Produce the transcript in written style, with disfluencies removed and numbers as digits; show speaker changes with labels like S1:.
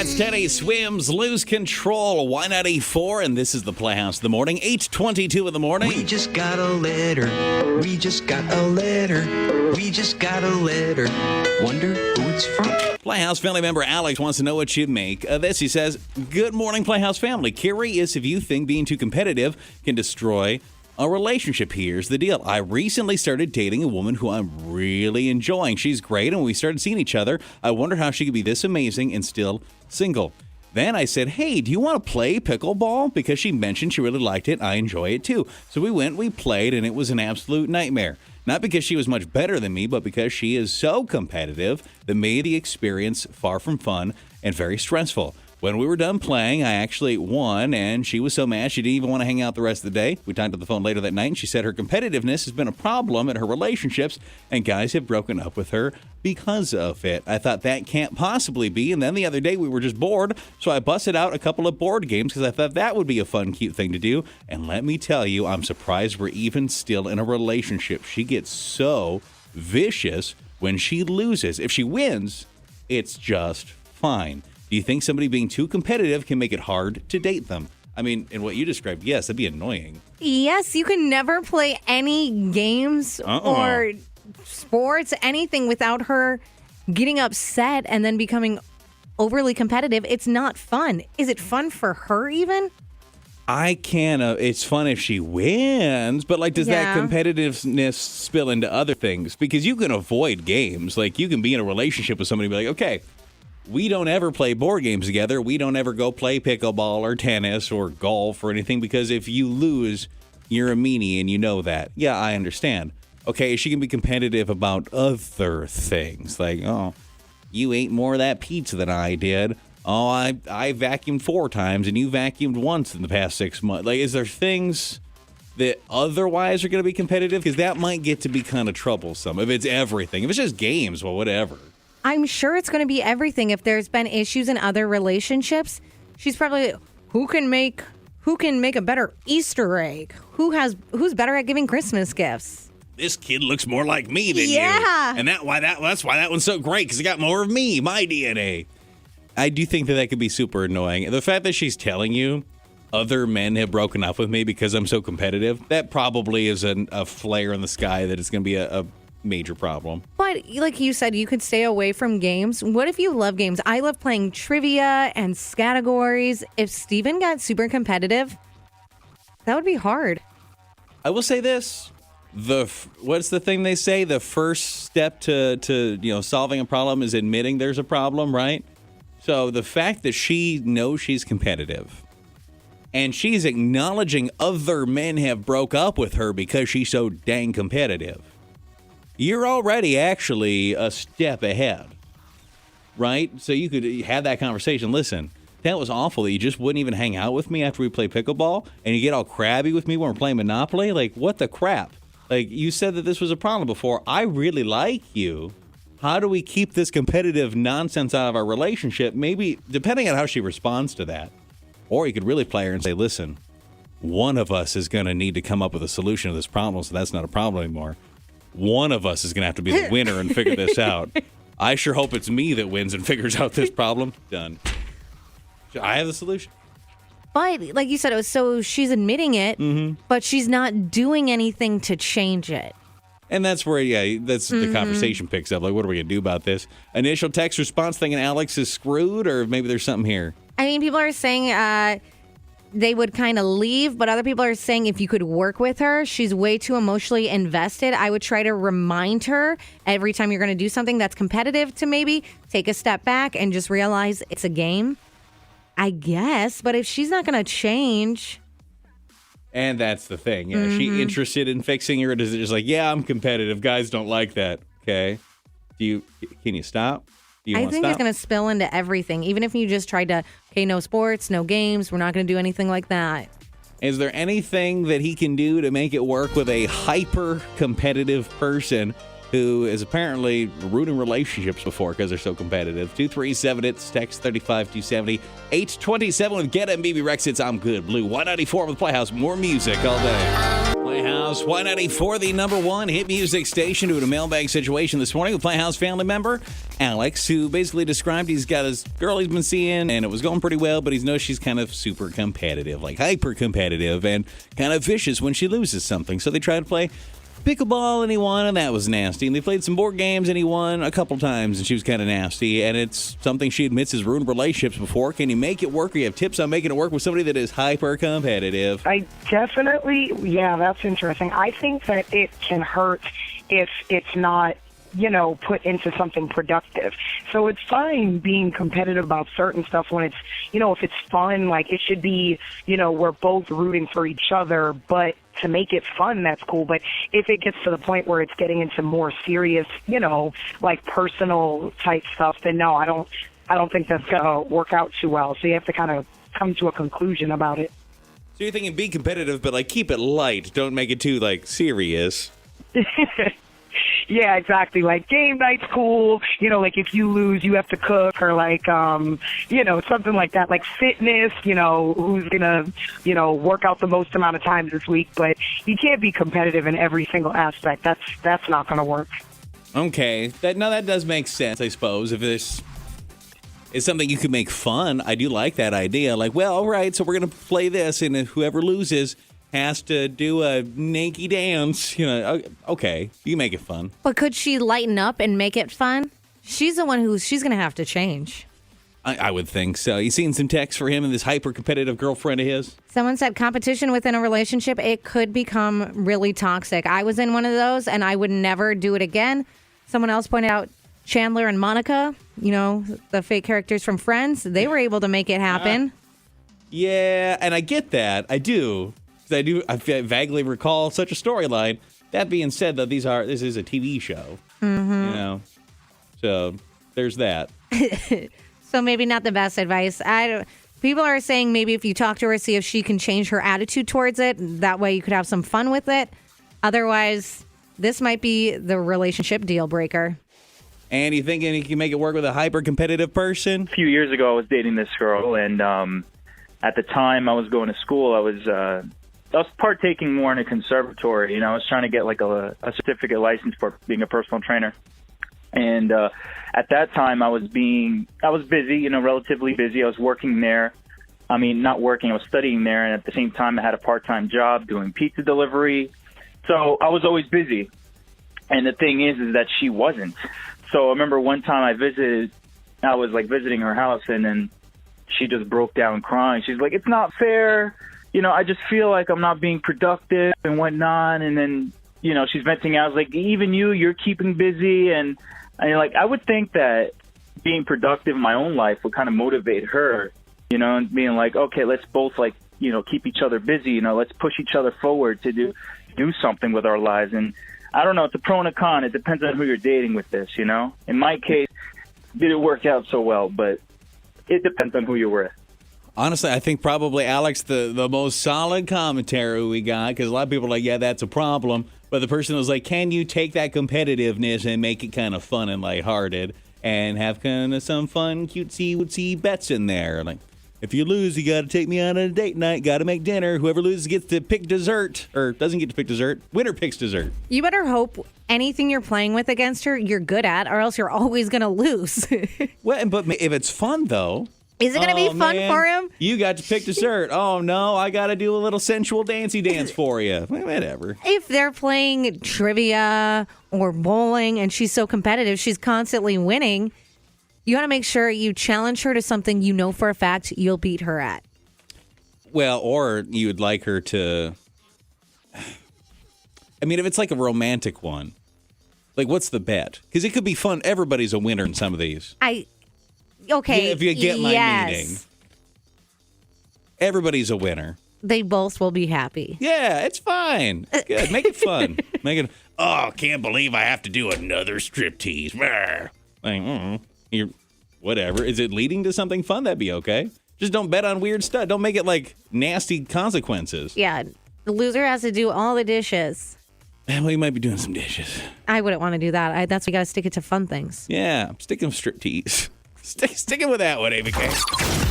S1: That's Teddy Swims, Lose Control, Y94, and this is the Playhouse in the morning, 8:22 in the morning.
S2: We just got a letter. We just got a letter. We just got a letter. Wonder who it's from.
S1: Playhouse family member Alex wants to know what you make of this. He says, "Good morning, Playhouse family. Curious if you think being too competitive can destroy a relationship. Here's the deal. I recently started dating a woman who I'm really enjoying. She's great, and when we started seeing each other, I wondered how she could be this amazing and still single. Then I said, hey, do you want to play pickleball? Because she mentioned she really liked it. I enjoy it too. So we played, and it was an absolute nightmare. Not because she was much better than me, but because she is so competitive that made the experience far from fun and very stressful. When we were done playing, I actually won, and she was so mad she didn't even want to hang out the rest of the day. We talked on the phone later that night, and she said her competitiveness has been a problem in her relationships, and guys have broken up with her because of it. I thought that can't possibly be, and then the other day we were just bored, so I busted out a couple of board games because I thought that would be a fun, cute thing to do. And let me tell you, I'm surprised we're even still in a relationship. She gets so vicious when she loses. If she wins, it's just fine. Do you think somebody being too competitive can make it hard to date them?" I mean, in what you described, yes, that'd be annoying.
S3: Yes, you can never play any games or sports, anything without her getting upset and then becoming overly competitive. It's not fun. Is it fun for her even?
S1: I can't. It's fun if she wins, but does that competitiveness spill into other things? Because you can avoid games. You can be in a relationship with somebody and be like, okay, we don't ever play board games together. We don't ever go play pickleball or tennis or golf or anything because if you lose, you're a meanie and you know that. Yeah, I understand. Okay, she can be competitive about other things. You ate more of that pizza than I did. Oh, I vacuumed 4 times and you vacuumed once in the past 6 months. Is there things that otherwise are going to be competitive? Because that might get to be kind of troublesome. If it's everything. If it's just games, well, whatever.
S3: I'm sure it's going to be everything. If there's been issues in other relationships, she's probably who can make a better Easter egg? Who's better at giving Christmas gifts?
S1: This kid looks more like me than you. And that's why that one's so great, because it got more of me, my DNA. I do think that could be super annoying. The fact that she's telling you other men have broken up with me because I'm so competitive, that probably is a flare in the sky that it's going to be a major problem.
S3: But like you said, you could stay away from games. What if you love games? I love playing trivia and categories. If Steven got super competitive, that would be hard.
S1: I will say this. What's the thing they say? The first step to solving a problem is admitting there's a problem, right? So the fact that she knows she's competitive and she's acknowledging other men have broke up with her because she's so dang competitive, you're already actually a step ahead, right? So you could have that conversation. Listen, that was awful that you just wouldn't even hang out with me after we play pickleball, and you get all crabby with me when we're playing Monopoly. What the crap? You said that this was a problem before. I really like you. How do we keep this competitive nonsense out of our relationship? Maybe, depending on how she responds to that. Or you could really play her and say, listen, one of us is going to need to come up with a solution to this problem, so that's not a problem anymore. One of us is going to have to be the winner and figure this out. I sure hope it's me that wins and figures out this problem. Done. I have the solution.
S3: But like you said, so she's admitting it, but she's not doing anything to change it.
S1: And that's where, the conversation picks up. What are we going to do about this? Initial text response thinking Alex is screwed, or maybe there's something here?
S3: I mean, people are saying they would kind of leave, but other people are saying if you could work with her, she's way too emotionally invested. I would try to remind her every time you're going to do something that's competitive to maybe take a step back and just realize it's a game, I guess. But if she's not going to change.
S1: And that's the thing. Yeah, Is she interested in fixing her, or is it just I'm competitive. Guys don't like that. Okay. Can you stop?
S3: I think it's going to spill into everything. Even if you just tried to, no sports, no games, we're not going to do anything like that.
S1: Is there anything that he can do to make it work with a hyper-competitive person who is apparently ruining relationships before because they're so competitive? 237, it's text 35270. 827 with Get and BB Rex. It's I'm Good Blue. 194 with Playhouse. More music all day. Playhouse Y94, the number one hit music station, doing a mailbag situation this morning with Playhouse family member Alex, who basically described he's got his girl he's been seeing, and it was going pretty well, but he knows she's kind of super competitive, like hyper competitive, and kind of vicious when she loses something. So they tried to play pickleball, and he won, and that was nasty. And they played some board games, and he won a couple times, and she was kind of nasty. And it's something she admits has ruined relationships before. Can you make it work? Or you have tips on making it work with somebody that is hyper competitive?
S4: I definitely, that's interesting. I think that it can hurt if it's not, put into something productive. So it's fine being competitive about certain stuff when it's, if it's fun, like it should be, we're both rooting for each other, but to make it fun, that's cool. But if it gets to the point where it's getting into more serious, like personal type stuff, then no, I don't think that's going to work out too well. So you have to kind of come to a conclusion about it.
S1: So you're thinking be competitive, but like keep it light. Don't make it too like serious.
S4: Yeah, exactly. Like game night's cool. Like if you lose, you have to cook, or like, something like that. Like fitness, who's gonna, work out the most amount of times this week. But you can't be competitive in every single aspect. That's not gonna work.
S1: Okay, that does make sense, I suppose. If this is something you could make fun, I do like that idea. Like, well, all right, so we're gonna play this, and whoever loses has to do a naked dance. Okay, you can make it fun.
S3: But could she lighten up and make it fun? She's the one she's going to have to change.
S1: I would think so. You seen some texts for him and this hyper-competitive girlfriend of his?
S3: Someone said competition within a relationship, it could become really toxic. I was in one of those, and I would never do it again. Someone else pointed out Chandler and Monica, the fake characters from Friends. They were able to make it happen.
S1: Yeah, and I get that. I do. I vaguely recall such a storyline. That being said, though, this is a TV show. Mm-hmm. So there's that.
S3: So maybe not the best advice. People are saying maybe if you talk to her, see if she can change her attitude towards it. That way you could have some fun with it. Otherwise, this might be the relationship deal breaker.
S1: And you thinking you can make it work with a hyper-competitive person?
S5: A few years ago, I was dating this girl, and at the time I was going to school, I was partaking more in a conservatory. I was trying to get like a certificate license for being a personal trainer. And at that time I was busy, relatively busy. I was working there. I mean, not working, I was studying there. And at the same time I had a part-time job doing pizza delivery. So I was always busy. And the thing is that she wasn't. So I remember one time I was like visiting her house, and then she just broke down crying. She's like, "It's not fair. I just feel like I'm not being productive and whatnot." And then, she's venting out. I was like, even you're keeping busy. And I would think that being productive in my own life would kind of motivate her, and being like, okay, let's both keep each other busy. Let's push each other forward to do something with our lives. And I don't know, it's a pro and a con. It depends on who you're dating with this, In my case, did it work out so well? But it depends on who you're with.
S1: Honestly, I think probably, Alex, the most solid commentary we got, because a lot of people are like, yeah, that's a problem. But the person was like, can you take that competitiveness and make it kind of fun and lighthearted and have kind of some fun, cutesy bets in there? Like, if you lose, you got to take me on a date night, got to make dinner. Whoever loses gets to pick dessert, or doesn't get to pick dessert. Winner picks dessert.
S3: You better hope anything you're playing with against her, you're good at, or else you're always going to lose.
S1: Well, but if it's fun, though.
S3: Is it going to be fun for him?
S1: You got to pick dessert. Oh, no, I got to do a little sensual dancey dance for you. Whatever.
S3: If they're playing trivia or bowling and she's so competitive, she's constantly winning, you got to make sure you challenge her to something you know for a fact you'll beat her at.
S1: Well, or you would like her to... I mean, if it's like a romantic one, like what's the bet? Because it could be fun. Everybody's a winner in some of these.
S3: Okay.
S1: If you get my meaning. Everybody's a winner.
S3: They both will be happy.
S1: Yeah, it's fine. Good. Make it fun. Can't believe I have to do another striptease. Like, you're, whatever. Is it leading to something fun? That'd be okay. Just don't bet on weird stuff. Don't make it like nasty consequences.
S3: Yeah. The loser has to do all the dishes.
S1: Well, you might be doing some dishes.
S3: I wouldn't want to do that. That's why you got to stick it to fun things.
S1: Yeah, I'm sticking with striptease. Sticking with that one, ABK.